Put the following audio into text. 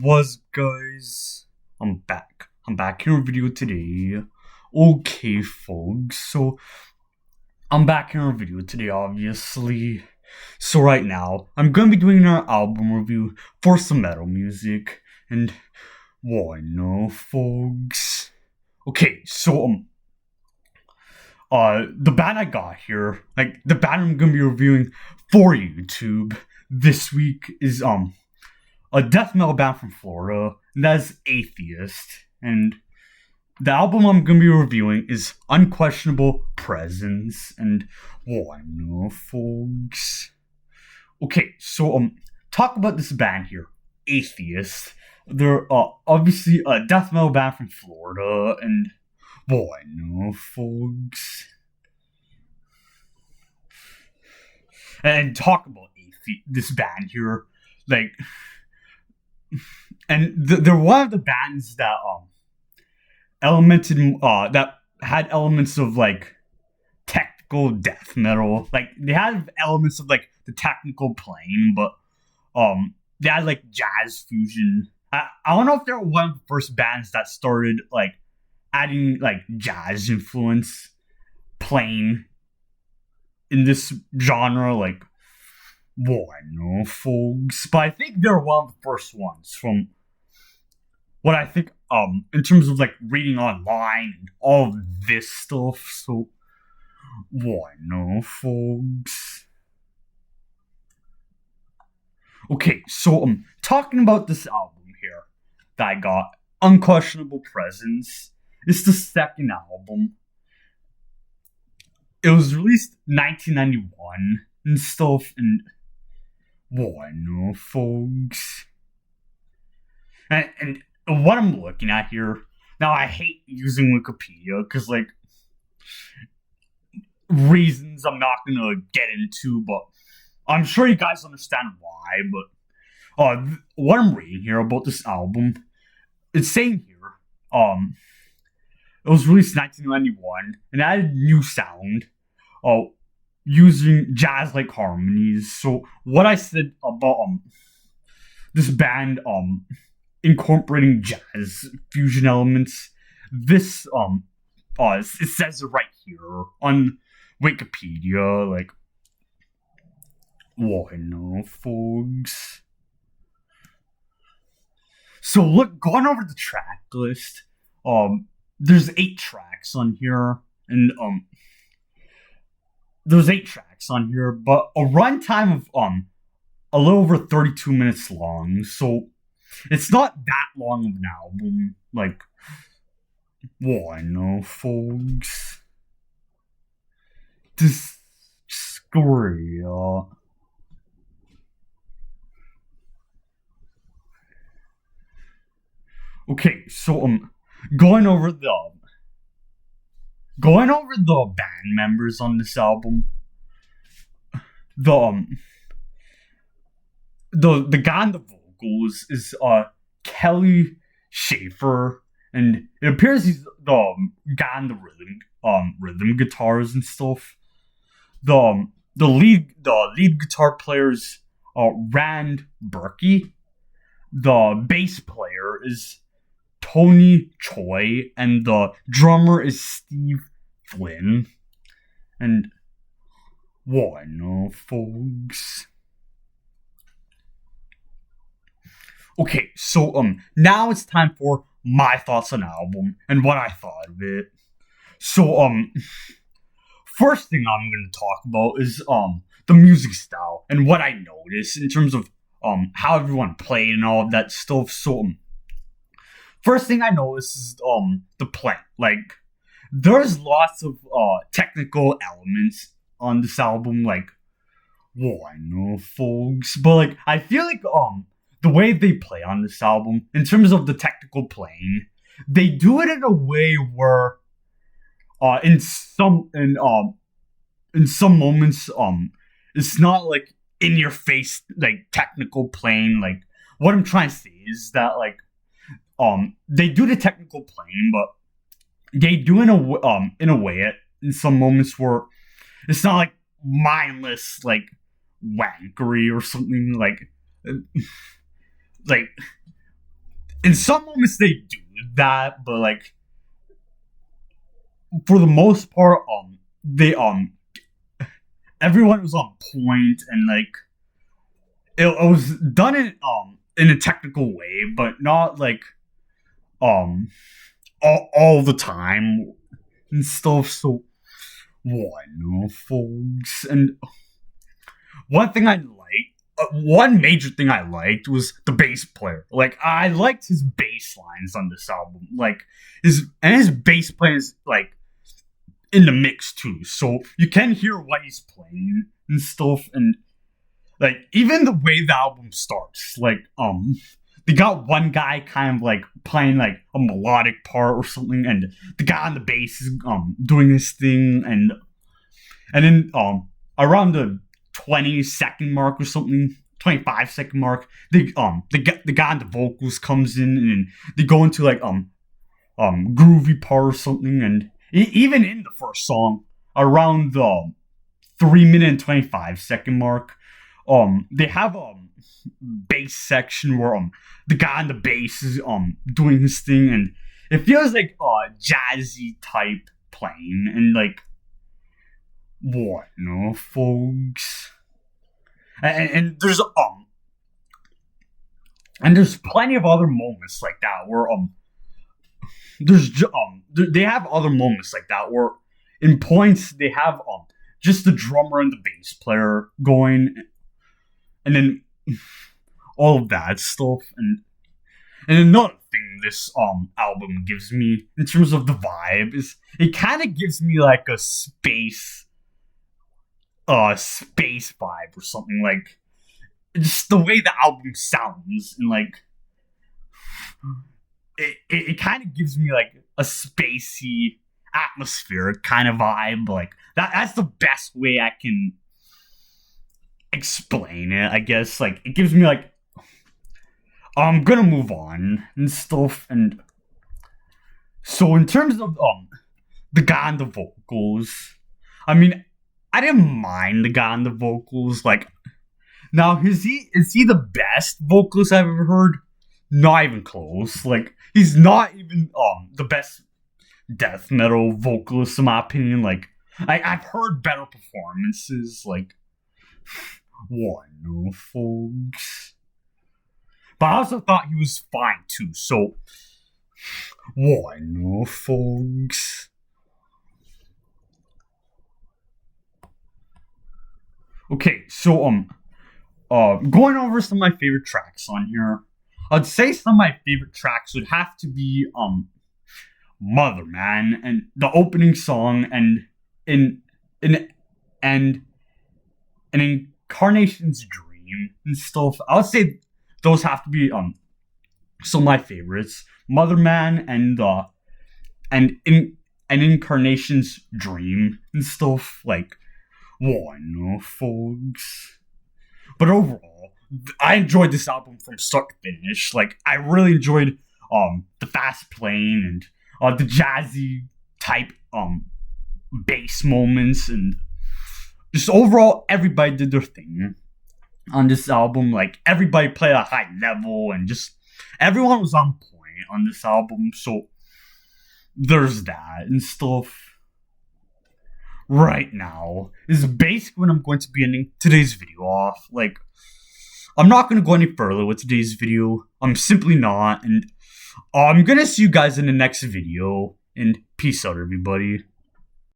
Was guys? I'm back. I'm back here in a video today. Okay, folks. So I'm back here in a video today, obviously. So right now, I'm gonna be doing our album review for some metal music, and why no, folks? Okay, so the band I got here, like the band I'm gonna be reviewing for YouTube this week is a death metal band from Florida, and that is Atheist. And the album I'm gonna be reviewing is Unquestionable Presence. And I know, folks. Okay, so talk about this band here, Atheist. They're obviously a death metal band from Florida, and I know, folks. And talk about this band here, like. And they're one of the bands that that had elements of like technical death metal. Like they had elements of like the technical playing, but they had like jazz fusion. I don't know if they're one of the first bands that started like adding like jazz influence playing in this genre, like. I know, folks, but I think they're one of the first ones from what I think, in terms of like reading online and all of this stuff. So, I know, folks. Okay, so talking about this album here that I got, Unquestionable Presence. It's the second album. It was released 1991 and stuff, and. I know, folks. And what I'm looking at here, now I hate using Wikipedia because, like, reasons I'm not going to get into, but I'm sure you guys understand why. But what I'm reading here about this album, it's saying here, it was released in 1991 and added new sound. Using jazz-like harmonies. So what I said about this band incorporating jazz fusion elements, this it says it right here on Wikipedia. Like, I know, folks. So look, going over the track list, there's 8 tracks on here, and there's 8 tracks on here, but a runtime of a little over 32 minutes long, so it's not that long of an album. Like, I know, folks. This story, okay, so going over the band members on this album, the the guy on the vocals is Kelly Schaefer, and it appears he's the guy on the rhythm guitars and stuff. The lead guitar player's Rand Berkey. The bass player is Tony Choi, and the drummer is Steve Flynn. And I know, folks. Okay, so now it's time for my thoughts on the album and what I thought of it. So first thing I'm gonna talk about is the music style and what I noticed in terms of how everyone played and all of that stuff. So first thing I noticed is the play. Like, there's lots of technical elements on this album. Like, I know, folks, but like I feel like the way they play on this album in terms of the technical playing, they do it in a way where in some moments it's not like in your face like technical playing. Like, what I'm trying to say is that like they do the technical playing, but they do in a way in some moments where it's not like mindless like wankery or something like in some moments they do that, but like for the most part, they everyone was on point, and like it was done in a technical way, but not like um all the time and stuff. So what, no, folks, and one major thing I liked was the bass player. Like I liked his bass lines on this album. Like his bass playing is like in the mix too, so you can hear what he's playing and stuff. And like even the way the album starts, like they got one guy kind of like playing like a melodic part or something, and the guy on the bass is doing his thing, and then around the 20-second mark or something, 25-second mark, the guy on the vocals comes in, and they go into like groovy part or something. And even in the first song, around the 3-minute and 25-second mark, they have a bass section where the guy on the bass is doing his thing, and it feels like jazzy type playing, and like what, no, folks, and there's plenty of other moments like that where they have other moments like that where in points they have just the drummer and the bass player going, and then all of that stuff. And another thing this album gives me in terms of the vibe is it kind of gives me like a space vibe or something. Like just the way the album sounds, and like it kind of gives me like a spacey atmospheric kind of vibe. Like that's the best way I can explain it, I guess. Like it gives me like I'm gonna move on and stuff. And so in terms of the guy on the vocals, I mean, I didn't mind the guy on the vocals. Like, now is he the best vocalist I've ever heard? Not even close. Like, he's not even the best death metal vocalist in my opinion. Like, I've heard better performances. Like, what, no, folks? But I also thought he was fine too. So, what, no, folks? Okay, so going over some of my favorite tracks on here, I'd say some of my favorite tracks would have to be Mother Man and the opening song, and an Incarnation's Dream and stuff. I would say those have to be some of my favorites. Mother Man and an Incarnation's Dream and stuff. Like, one, no, folks. But overall, I enjoyed this album from start to finish. Like, I really enjoyed the fast playing and the jazzy type bass moments, and just overall everybody did their thing on this album. Like, everybody played at a high level, and just everyone was on point on this album. So there's that and stuff. Right now is basically when I'm going to be ending today's video off. Like, I'm not going to go any further with today's video. I'm simply not. And I'm going to see you guys in the next video. And peace out, everybody.